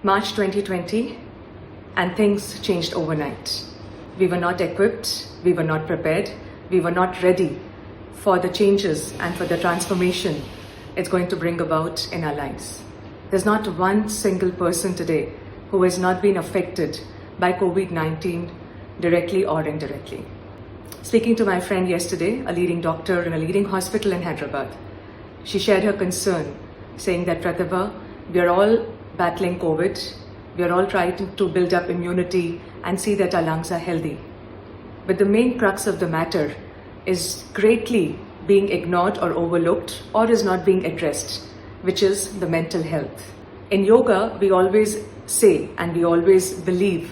March 2020, and things changed overnight. We were not equipped, we were not prepared, we were not ready for the changes and for the transformation it's going to bring about in our lives. There's not one single person today who has not been affected by COVID-19 directly or indirectly. Speaking to my friend yesterday, a leading doctor in a leading hospital in Hyderabad, she shared her concern, saying that Pratibha, we are all battling COVID, we are all trying to build up immunity and see that our lungs are healthy. But the main crux of the matter is greatly being ignored or overlooked or is not being addressed, which is the mental health. In yoga, we always say and we always believe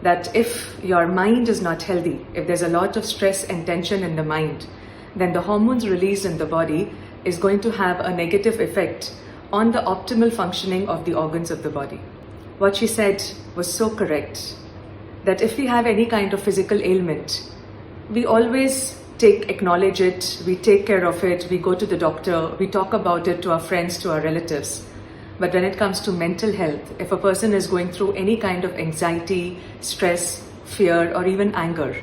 that if your mind is not healthy, if there's a lot of stress and tension in the mind, then the hormones released in the body is going to have a negative effect on the optimal functioning of the organs of the body. What she said was so correct, that if we have any kind of physical ailment, we always acknowledge it, we take care of it, we go to the doctor, we talk about it to our friends, to our relatives. But when it comes to mental health, if a person is going through any kind of anxiety, stress, fear, or even anger,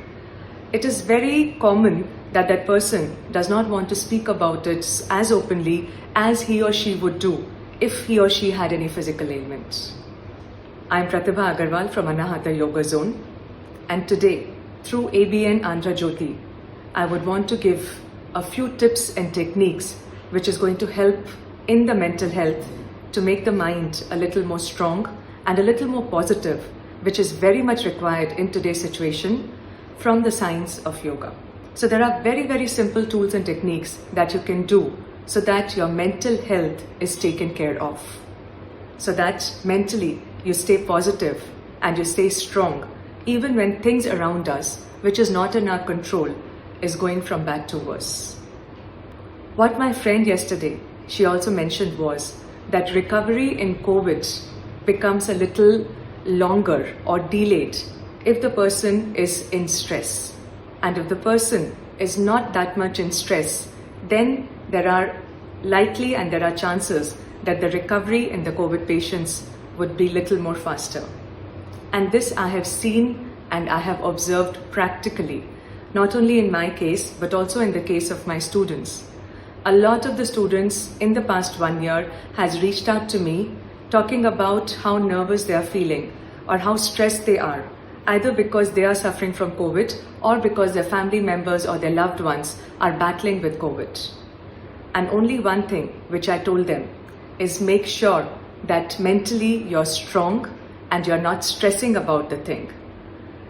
it is very common that that person does not want to speak about it as openly as he or she would do if he or she had any physical ailments. I am Pratibha Agarwal from Anahata Yoga Zone, and today, through ABN Andhra Jyoti, I would want to give a few tips and techniques which is going to help in the mental health to make the mind a little more strong and a little more positive, which is very much required in today's situation from the science of yoga. So there are very, very simple tools and techniques that you can do so that your mental health is taken care of. So that mentally you stay positive and you stay strong even when things around us, which is not in our control, is going from bad to worse. What my friend yesterday, she also mentioned was that recovery in COVID becomes a little longer or delayed if the person is in stress. And if the person is not that much in stress, then there are likely and there are chances that the recovery in the COVID patients would be little more faster. And this I have seen and I have observed practically, not only in my case, but also in the case of my students. A lot of the students in the past 1 year has reached out to me talking about how nervous they are feeling or how stressed they are, either because they are suffering from COVID or because their family members or their loved ones are battling with COVID. And only one thing which I told them is make sure that mentally you're strong and you're not stressing about the thing.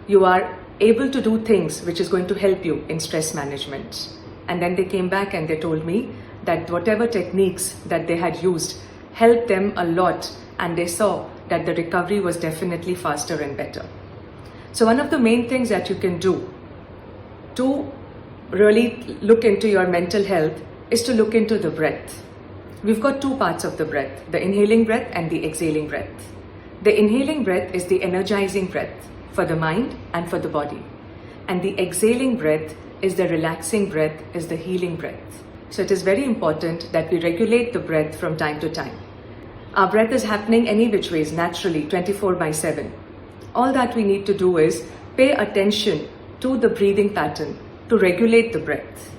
You are able to do things which is going to help you in stress management. And then they came back and they told me that whatever techniques that they had used helped them a lot, and they saw that the recovery was definitely faster and better. So one of the main things that you can do to really look into your mental health is to look into the breath. We've got two parts of the breath, the inhaling breath and the exhaling breath. The inhaling breath is the energizing breath for the mind and for the body. And the exhaling breath is the relaxing breath, is the healing breath. So it is very important that we regulate the breath from time to time. Our breath is happening any which ways, naturally, 24/7. All that we need to do is pay attention to the breathing pattern to regulate the breath.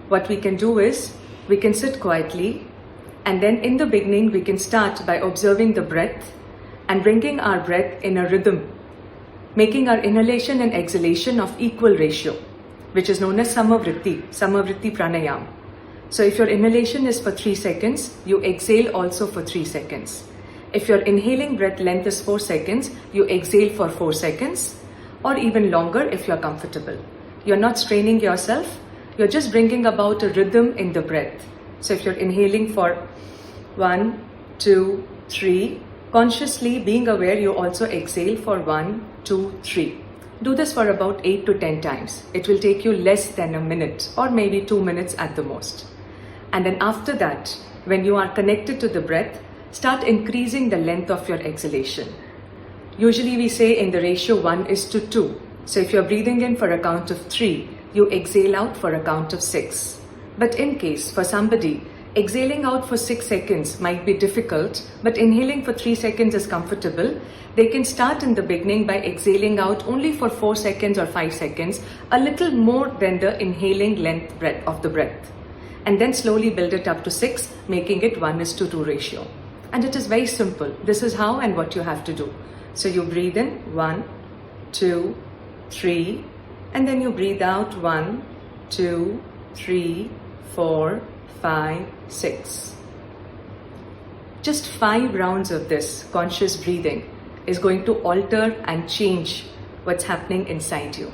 What we can do is, we can sit quietly, and then in the beginning we can start by observing the breath and bringing our breath in a rhythm, making our inhalation and exhalation of equal ratio, which is known as Samavritti Pranayam. So if your inhalation is for 3 seconds, you exhale also for 3 seconds. If your inhaling breath length is 4 seconds, you exhale for 4 seconds, or even longer if you're comfortable. You're not straining yourself, you're just bringing about a rhythm in the breath. So if you're inhaling for 1, 2, 3, consciously being aware you also exhale for 1, 2, 3. Do this for about 8 to 10 times. It will take you less than a minute or maybe 2 minutes at the most. And then after that, when you are connected to the breath, start increasing the length of your exhalation. Usually we say in the ratio 1:2. So if you're breathing in for a count of 3, you exhale out for a count of 6. But in case for somebody, exhaling out for 6 seconds might be difficult, but inhaling for 3 seconds is comfortable, they can start in the beginning by exhaling out only for 4 seconds or 5 seconds, a little more than the inhaling length breath of the breath. And then slowly build it up to 6, making it 1:2 ratio. And it is very simple. This is how and what you have to do. So you breathe in 1, 2, 3, and then you breathe out 1, 2, 3, 4, 5, 6. Just 5 rounds of this conscious breathing is going to alter and change what's happening inside you.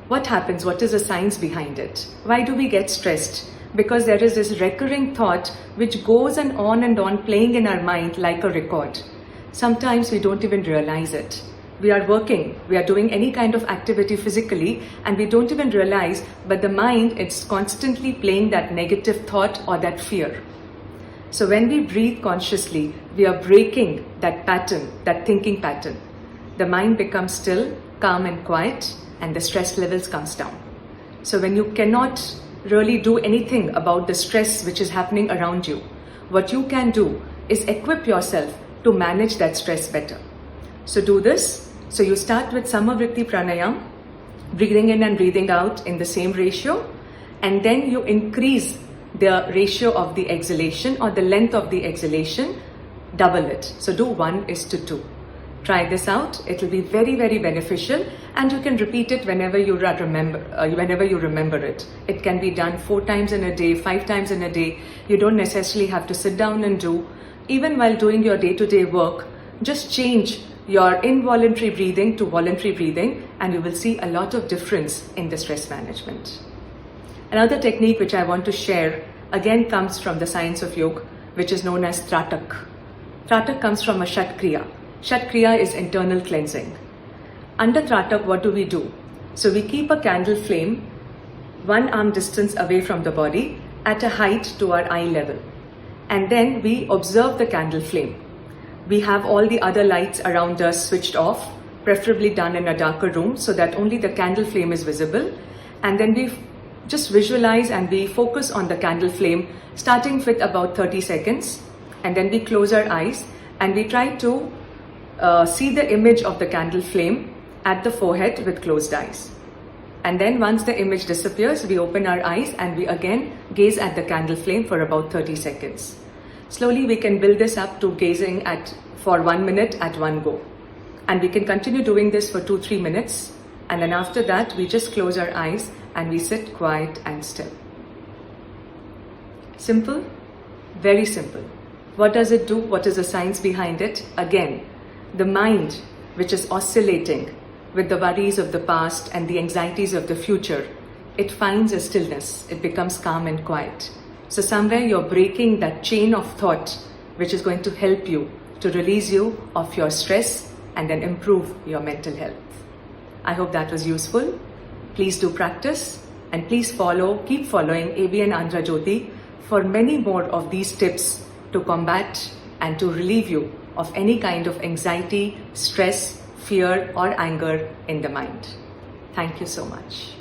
What happens? What is the science behind it? Why do we get stressed? Because there is this recurring thought which goes on and on playing in our mind like a record. Sometimes we don't even realize it. We are working, we are doing any kind of activity physically, and we don't even realize, but the mind is constantly playing that negative thought or that fear. So when we breathe consciously, we are breaking that pattern, that thinking pattern. The mind becomes still, calm and quiet, and the stress levels comes down. So when you cannot really do anything about the stress which is happening around you, what you can do is equip yourself to manage that stress better. So do this. So you start with Samavritti Pranayam, breathing in and breathing out in the same ratio, and then you increase the ratio of the exhalation or the length of the exhalation, double it. So do 1:2. Try this out. It will be very, very beneficial, and you can repeat it whenever you remember it. It can be done 4 times in a day, 5 times in a day. You don't necessarily have to sit down and do. Even while doing your day-to-day work, just change your involuntary breathing to voluntary breathing, and you will see a lot of difference in the stress management. Another technique which I want to share again comes from the science of yoga, which is known as Tratak. Tratak comes from a Shat Kriya. Shat Kriya is internal cleansing. Under Tratak, what do we do? So we keep a candle flame 1 arm distance away from the body at a height to our eye level. And then we observe the candle flame. We have all the other lights around us switched off, preferably done in a darker room so that only the candle flame is visible. And then we just visualize and we focus on the candle flame starting with about 30 seconds. And then we close our eyes and we try to see the image of the candle flame at the forehead with closed eyes. And then once the image disappears, we open our eyes and we again gaze at the candle flame for about 30 seconds. Slowly we can build this up to gazing for 1 minute at one go. And we can continue doing this for 2-3 minutes. And then after that, we just close our eyes and we sit quiet and still. Simple? Very simple. What does it do? What is the science behind it? Again, the mind, which is oscillating with the worries of the past and the anxieties of the future, it finds a stillness. It becomes calm and quiet. So somewhere you're breaking that chain of thought, which is going to help you to release you of your stress and then improve your mental health. I hope that was useful. Please do practice and please keep following ABN Andhra Jyoti for many more of these tips to combat and to relieve you of any kind of anxiety, stress, fear or anger in the mind. Thank you so much.